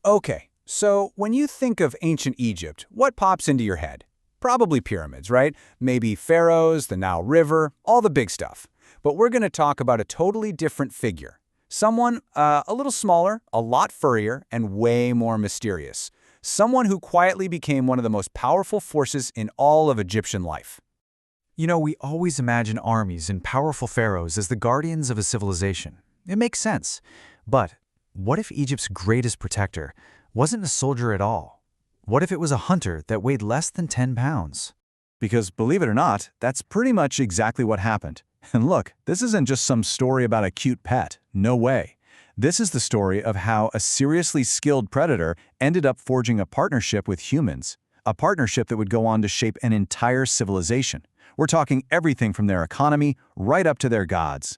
Okay, so when you think of ancient Egypt, what pops into your head? Probably pyramids, right? Maybe pharaohs, the Nile River, all the big stuff. But we're going to talk about a totally different figure. Someone a little smaller, a lot furrier, and way more mysterious. Someone who quietly became one of the most powerful forces in all of Egyptian life. You know, we always imagine armies and powerful pharaohs as the guardians of a civilization. It makes sense. But what if Egypt's greatest protector wasn't a soldier at all? What if it was a hunter that weighed less than 10 pounds? Because believe it or not, that's pretty much exactly what happened. And look, this isn't just some story about a cute pet. No way. This is the story of how a seriously skilled predator ended up forging a partnership with humans, a partnership that would go on to shape an entire civilization. We're talking everything from their economy right up to their gods.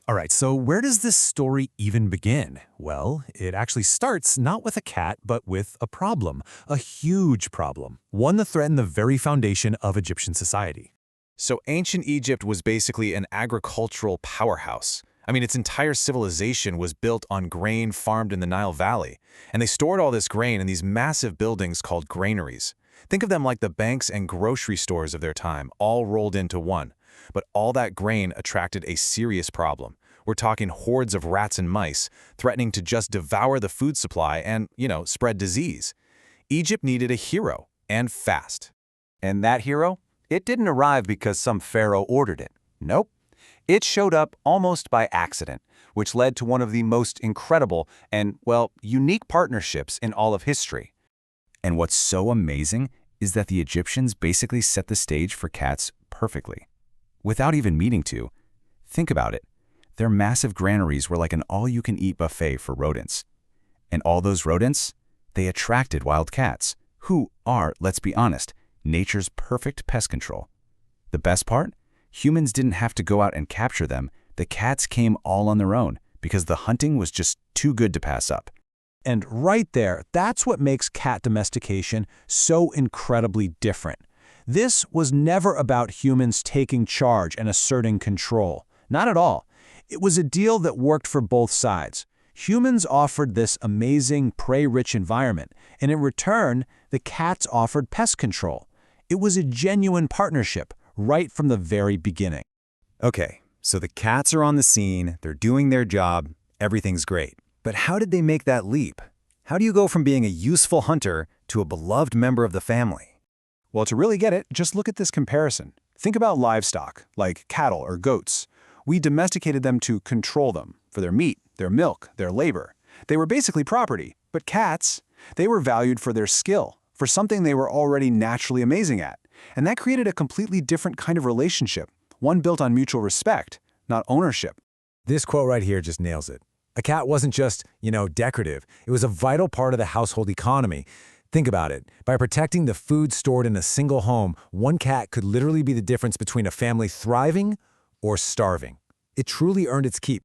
All right, so where does this story even begin? Well, it actually starts not with a cat, but with a problem, a huge problem, one that threatened the very foundation of Egyptian society. So ancient Egypt was basically an agricultural powerhouse. I mean, its entire civilization was built on grain farmed in the Nile Valley, and they stored all this grain in these massive buildings called granaries. Think of them like the banks and grocery stores of their time, all rolled into one. But all that grain attracted a serious problem. We're talking hordes of rats and mice, threatening to just devour the food supply and, spread disease. Egypt needed a hero, and fast. And that hero? It didn't arrive because some pharaoh ordered it. Nope. It showed up almost by accident, which led to one of the most incredible and, unique partnerships in all of history. And what's so amazing is that the Egyptians basically set the stage for cats perfectly. Without even meaning to. Think about it. Their massive granaries were like an all-you-can-eat buffet for rodents. And all those rodents, they attracted wild cats, who are, let's be honest, nature's perfect pest control. The best part? Humans didn't have to go out and capture them. The cats came all on their own because the hunting was just too good to pass up. And right there, that's what makes cat domestication so incredibly different. This was never about humans taking charge and asserting control. Not at all. It was a deal that worked for both sides. Humans offered this amazing, prey-rich environment, and in return, the cats offered pest control. It was a genuine partnership right from the very beginning. Okay, so the cats are on the scene, they're doing their job, everything's great. But how did they make that leap? How do you go from being a useful hunter to a beloved member of the family? Well, to really get it, just look at this comparison. Think about livestock, like cattle or goats. We domesticated them to control them, for their meat, their milk, their labor. They were basically property. But cats, they were valued for their skill, for something they were already naturally amazing at. And that created a completely different kind of relationship, one built on mutual respect, not ownership. This quote right here just nails it. A cat wasn't just, decorative. It was a vital part of the household economy. Think about it. By protecting the food stored in a single home, one cat could literally be the difference between a family thriving or starving. It truly earned its keep.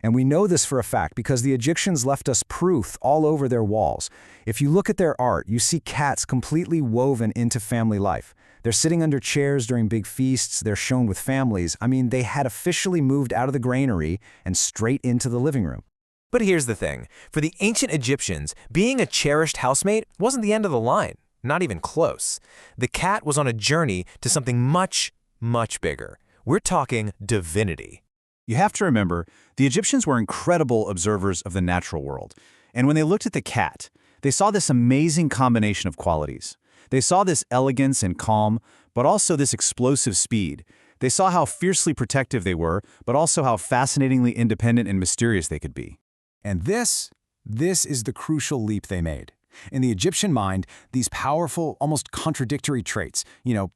And we know this for a fact because the Egyptians left us proof all over their walls. If you look at their art, you see cats completely woven into family life. They're sitting under chairs during big feasts, they're shown with families. I mean, they had officially moved out of the granary and straight into the living room. But here's the thing. For the ancient Egyptians, being a cherished housemate wasn't the end of the line. Not even close. The cat was on a journey to something much, much bigger. We're talking divinity. You have to remember, the Egyptians were incredible observers of the natural world. And when they looked at the cat, they saw this amazing combination of qualities. They saw this elegance and calm, but also this explosive speed. They saw how fiercely protective they were, but also how fascinatingly independent and mysterious they could be. And this is the crucial leap they made. In the Egyptian mind, these powerful, almost contradictory traits,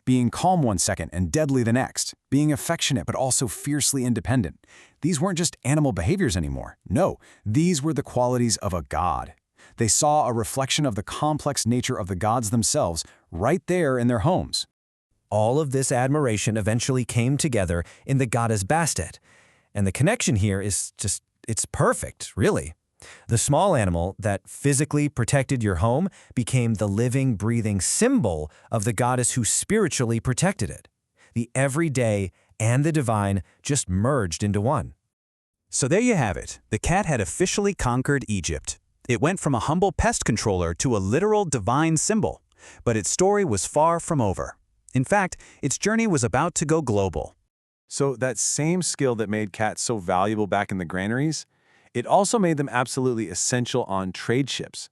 being calm one second and deadly the next, being affectionate but also fiercely independent, these weren't just animal behaviors anymore. No, these were the qualities of a god. They saw a reflection of the complex nature of the gods themselves right there in their homes. All of this admiration eventually came together in the goddess Bastet. And the connection here is it's perfect, really. The small animal that physically protected your home became the living, breathing symbol of the goddess who spiritually protected it. The everyday and the divine just merged into one. So there you have it. The cat had officially conquered Egypt. It went from a humble pest controller to a literal divine symbol. But its story was far from over. In fact, its journey was about to go global. So that same skill that made cats so valuable back in the granaries, it also made them absolutely essential on trade ships.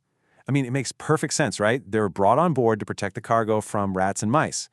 I mean, it makes perfect sense, right? They were brought on board to protect the cargo from rats and mice.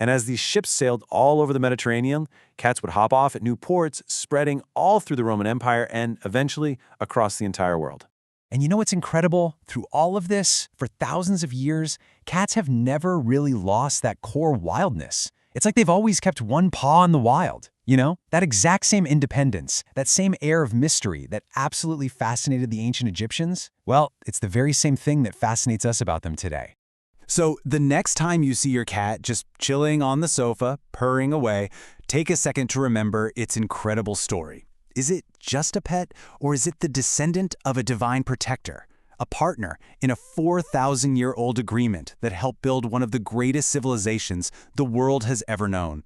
And as these ships sailed all over the Mediterranean, cats would hop off at new ports, spreading all through the Roman Empire and eventually across the entire world. And you know what's incredible? Through all of this, for thousands of years, cats have never really lost that core wildness. It's like they've always kept one paw in the wild, you know? That exact same independence, that same air of mystery that absolutely fascinated the ancient Egyptians, well, it's the very same thing that fascinates us about them today. So the next time you see your cat just chilling on the sofa, purring away, take a second to remember its incredible story. Is it just a pet, or is it the descendant of a divine protector, a partner in a 4,000-year-old agreement that helped build one of the greatest civilizations the world has ever known?